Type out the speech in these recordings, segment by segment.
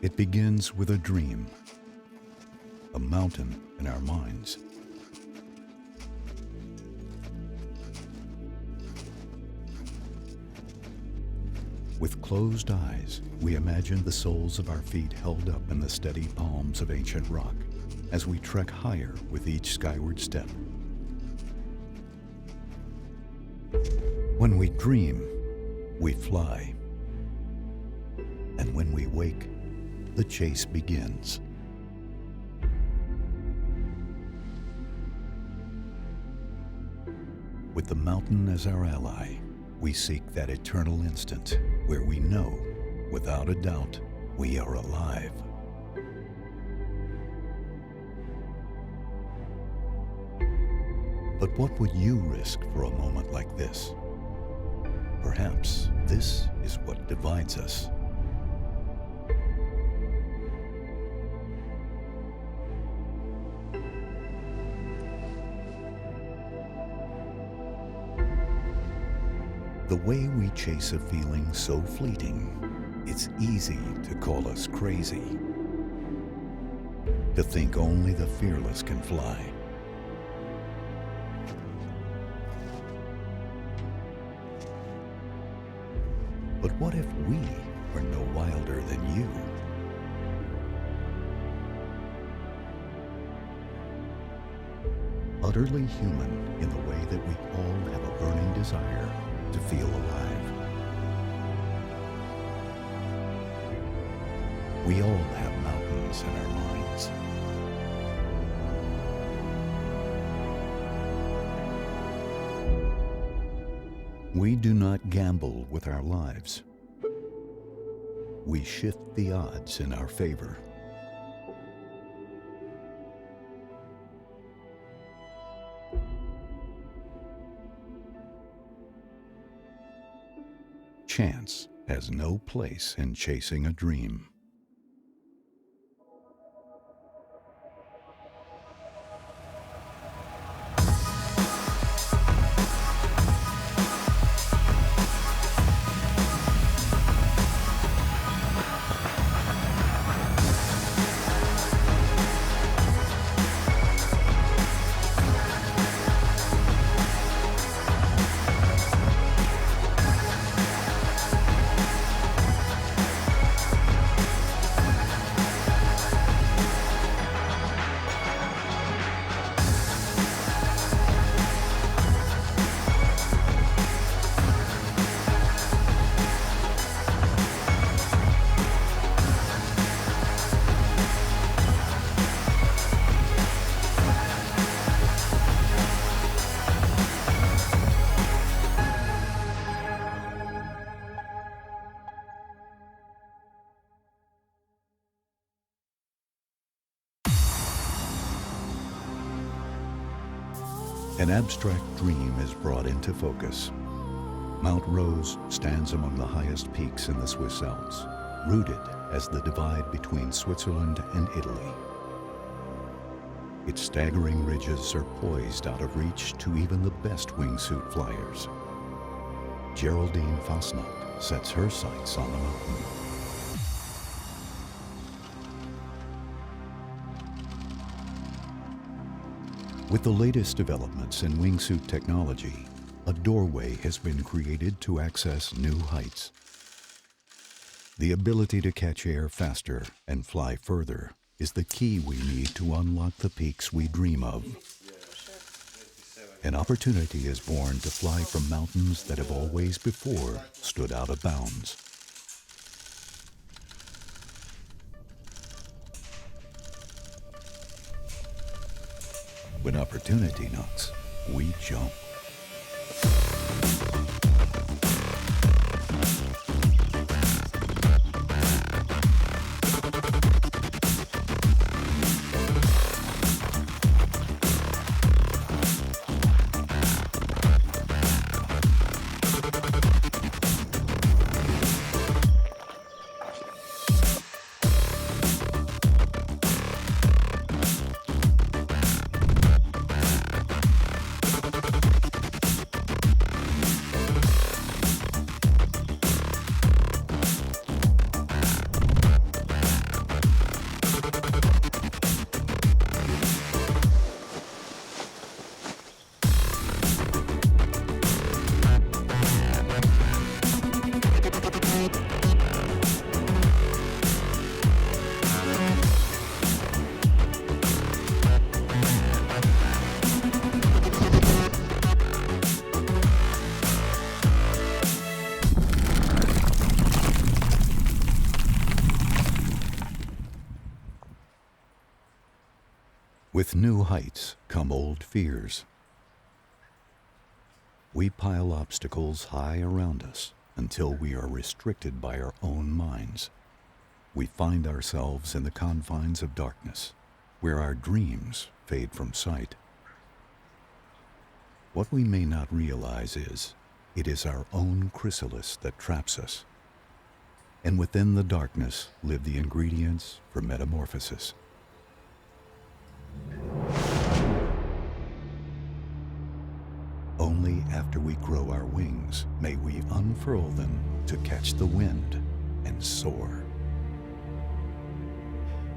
It begins with a dream, a mountain in our minds. With closed eyes, we imagine the soles of our feet held up in the steady palms of ancient rock as we trek higher with each skyward step. When we dream, we fly. And when we wake, the chase begins. With the mountain as our ally, we seek that eternal instant where we know, without a doubt, we are alive. But what would you risk for a moment like this? Perhaps this is what divides us. The way we chase a feeling so fleeting, it's easy to call us crazy. To think only the fearless can fly. But what if we were no wilder than you? Utterly human in the way that we all have a burning desire to feel alive. We all have mountains in our minds. We do not gamble with our lives. We shift the odds in our favor. Chance has no place in chasing a dream. An abstract dream is brought into focus. Mount Rose stands among the highest peaks in the Swiss Alps, rooted as the divide between Switzerland and Italy. Its staggering ridges are poised out of reach to even the best wingsuit flyers. Géraldine Fasnacht sets her sights on the mountain. With the latest developments in wingsuit technology, a doorway has been created to access new heights. The ability to catch air faster and fly further is the key we need to unlock the peaks we dream of. An opportunity is born to fly from mountains that have always before stood out of bounds. When opportunity knocks, we jump. With new heights come old fears. We pile obstacles high around us until we are restricted by our own minds. We find ourselves in the confines of darkness, where our dreams fade from sight. What we may not realize is, it is our own chrysalis that traps us. And within the darkness live the ingredients for metamorphosis. Only after we grow our wings may we unfurl them to catch the wind and soar.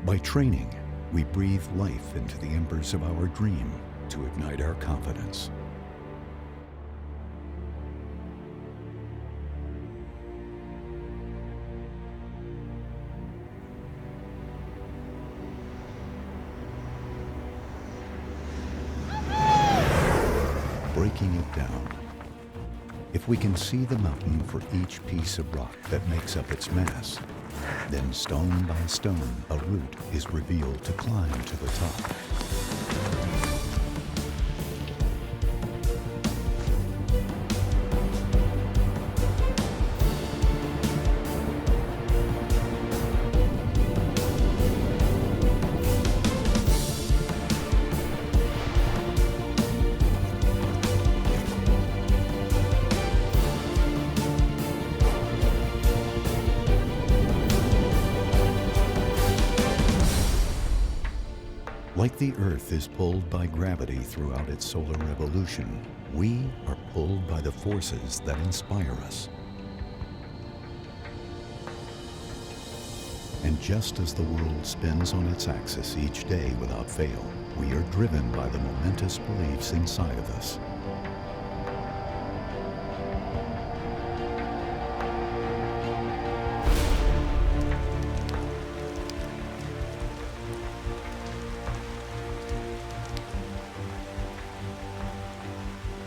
By training, we breathe life into the embers of our dream to ignite our confidence. Breaking it down. If we can see the mountain for each piece of rock that makes up its mass, then stone by stone, a route is revealed to climb to the top. Like the Earth is pulled by gravity throughout its solar revolution, we are pulled by the forces that inspire us. And just as the world spins on its axis each day without fail, we are driven by the momentous beliefs inside of us.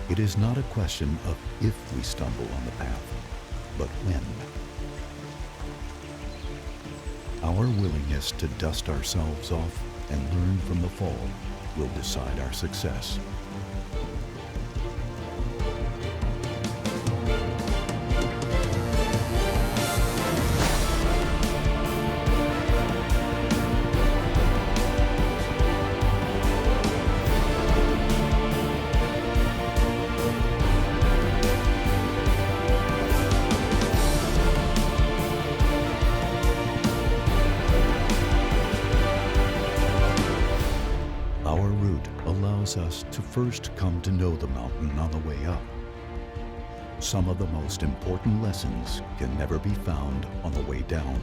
It is not a question of if we stumble on the path, but when. Our willingness to dust ourselves off and learn from the fall will decide our success. Us to first come to know the mountain on the way up. Some of the most important lessons can never be found on the way down.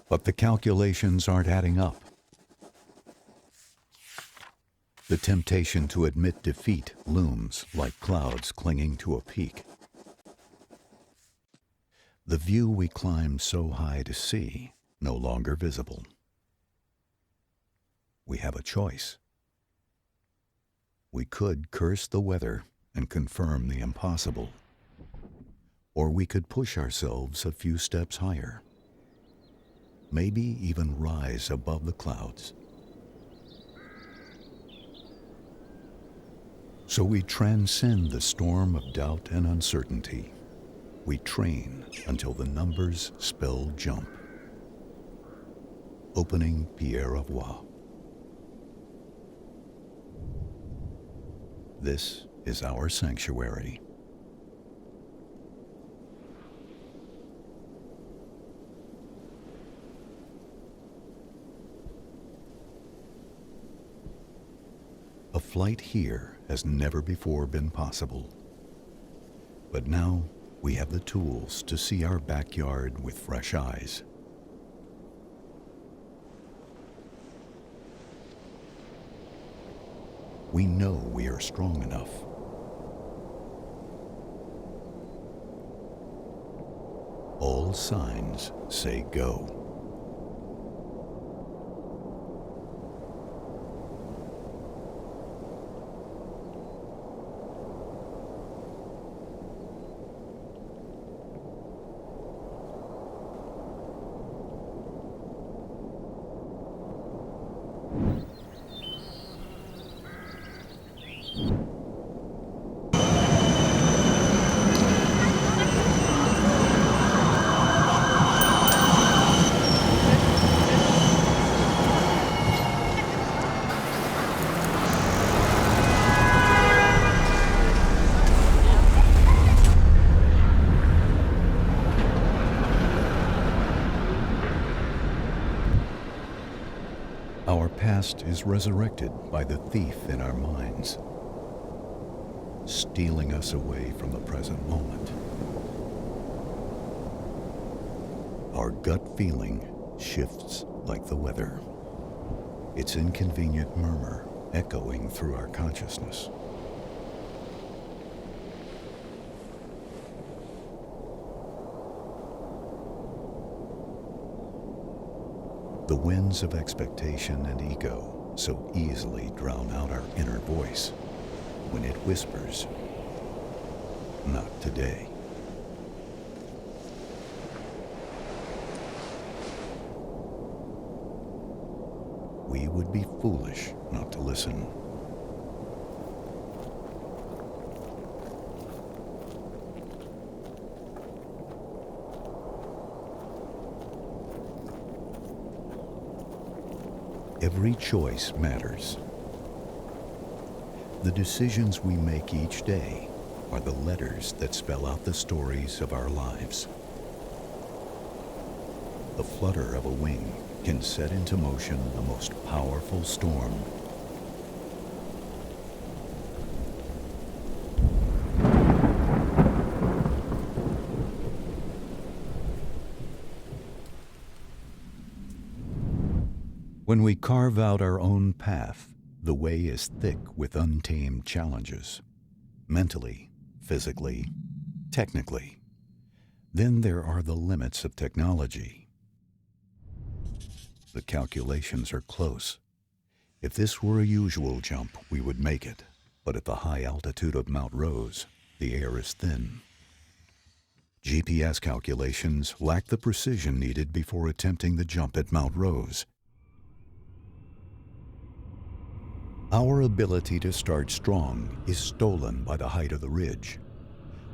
But the calculations aren't adding up. The temptation to admit defeat looms like clouds clinging to a peak. The view we climbed so high to see, no longer visible. We have a choice. We could curse the weather and confirm the impossible. Or we could push ourselves a few steps higher. Maybe even rise above the clouds. So we transcend the storm of doubt and uncertainty. We train until the numbers spell jump. Opening Pierre Avoie. This is our sanctuary. Flight here has never before been possible. But now we have the tools to see our backyard with fresh eyes. We know we are strong enough. All signs say go. Our past is resurrected by the thief in our minds, stealing us away from the present moment. Our gut feeling shifts like the weather, its inconvenient murmur echoing through our consciousness. The winds of expectation and ego so easily drown out our inner voice when it whispers, "Not today." We would be foolish not to listen. Every choice matters. The decisions we make each day are the letters that spell out the stories of our lives. The flutter of a wing can set into motion the most powerful storm. When we carve out our own path, the way is thick with untamed challenges, mentally, physically, technically. Then there are the limits of technology. The calculations are close. If this were a usual jump, we would make it, but at the high altitude of Mont Rose, the air is thin. GPS calculations lack the precision needed before attempting the jump at Mont Rose. Our ability to start strong is stolen by the height of the ridge.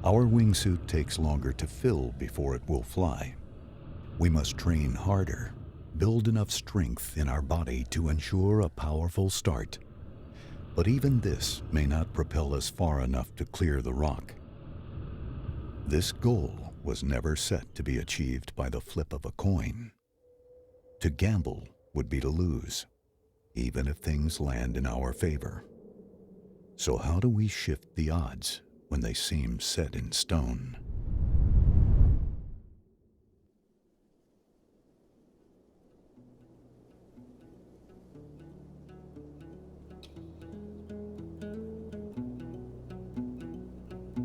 Our wingsuit takes longer to fill before it will fly. We must train harder, build enough strength in our body to ensure a powerful start. But even this may not propel us far enough to clear the rock. This goal was never set to be achieved by the flip of a coin. To gamble would be to lose, even if things land in our favor. So how do we shift the odds when they seem set in stone?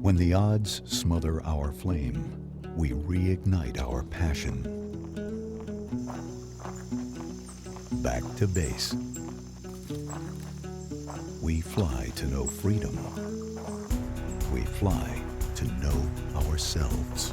When the odds smother our flame, we reignite our passion. Back to base. We fly to know freedom. We fly to know ourselves.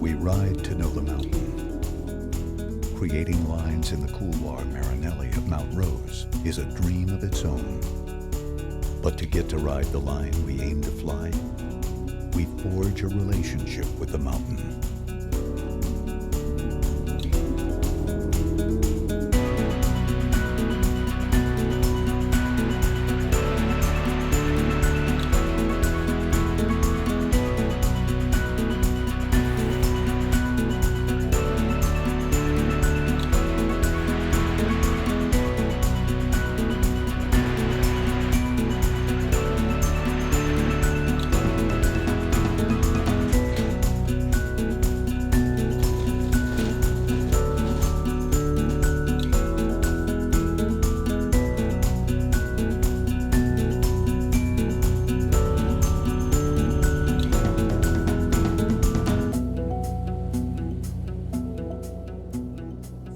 We ride to know the mountain, creating lines in the couloir Marinelli of Mont Rose. is a dream of its own. But to get to ride the line we aim to fly, we forge a relationship with the mountain.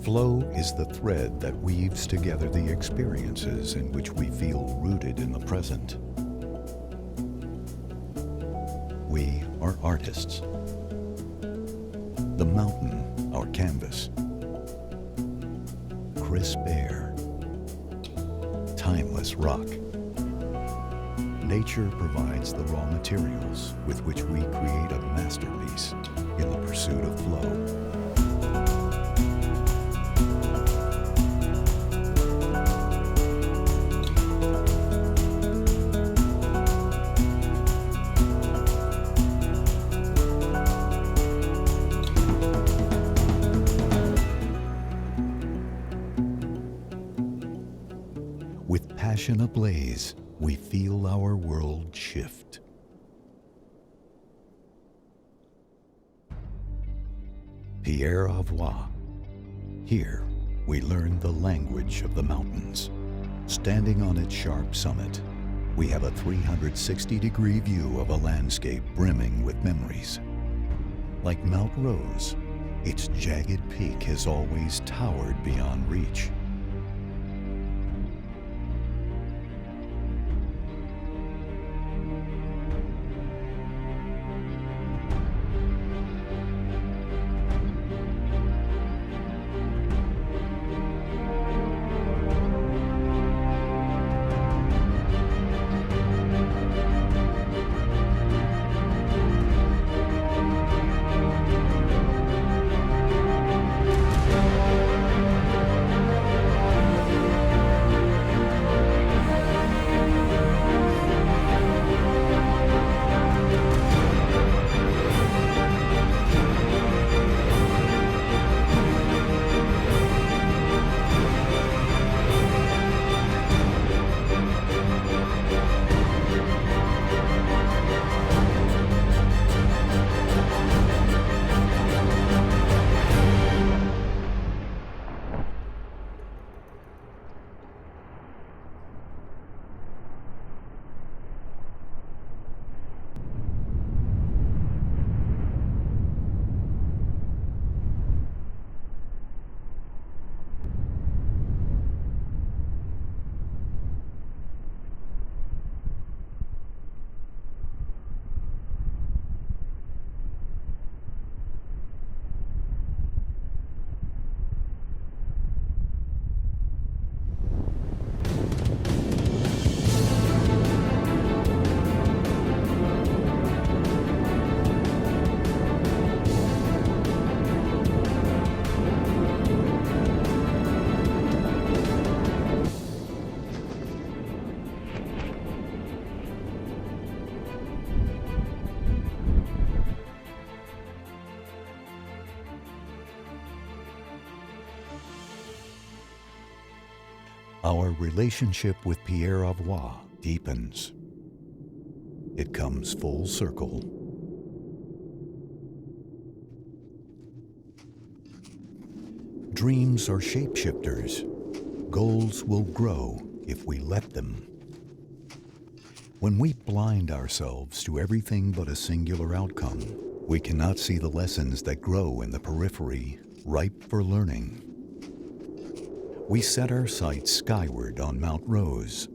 Flow is the thread that weaves together the experiences in which we feel rooted in the present. We are artists. The mountain, our canvas. Crisp air. Timeless rock. Nature provides the raw materials with which we create a masterpiece in the pursuit of flow. With passion ablaze, we feel our world shift. Pierre Avois. Here, we learn the language of the mountains. Standing on its sharp summit, we have a 360-degree view of a landscape brimming with memories. Like Mont Rose, its jagged peak has always towered beyond reach. Our relationship with Pierre Avois deepens. It comes full circle. Dreams are shapeshifters. Goals will grow if we let them. When we blind ourselves to everything but a singular outcome, we cannot see the lessons that grow in the periphery, ripe for learning. We set our sights skyward on Mont Rose.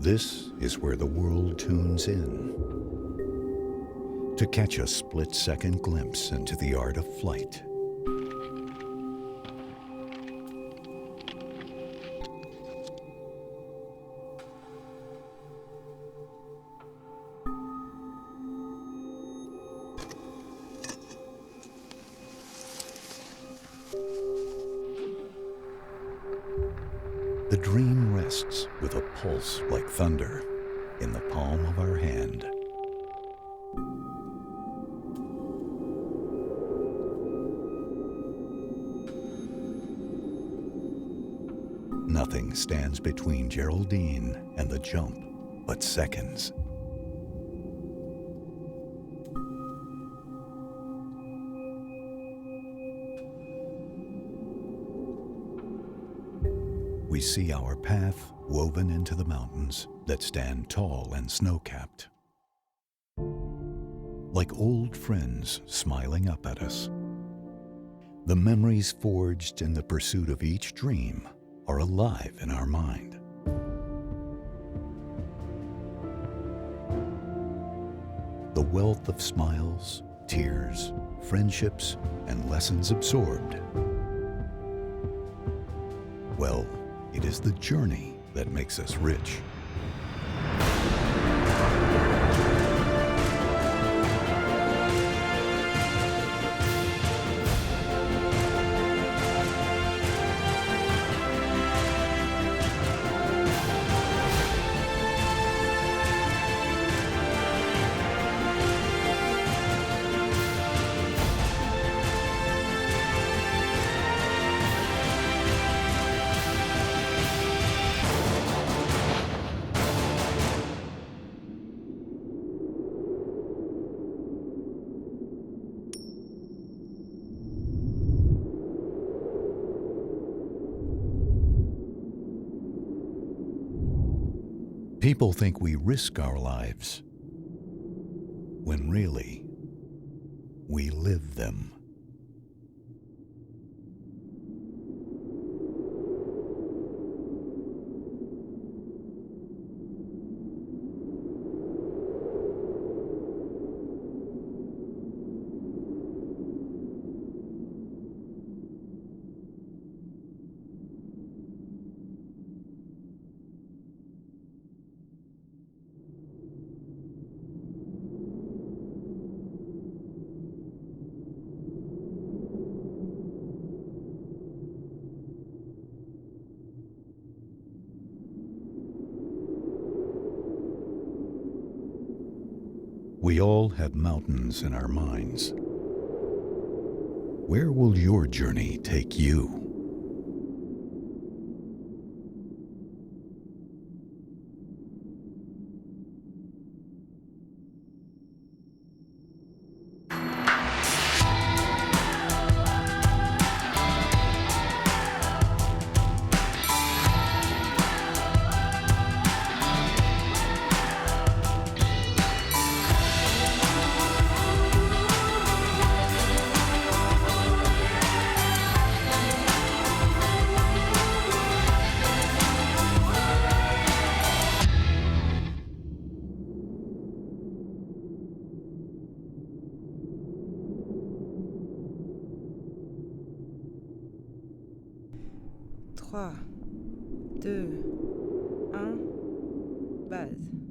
This is where the world tunes in to catch a split-second glimpse into the art of flight. The dream rests with a pulse like thunder in the palm of our hand. Nothing stands between Géraldine and the jump but seconds. We see our path woven into the mountains that stand tall and snow-capped, like old friends smiling up at us. The memories forged in the pursuit of each dream are alive in our mind. The wealth of smiles, tears, friendships, and lessons absorbed. Well, it is the journey that makes us rich. People think we risk our lives, when really, we live them. We all have mountains in our minds. Where will your journey take you? Trois, deux, un, base.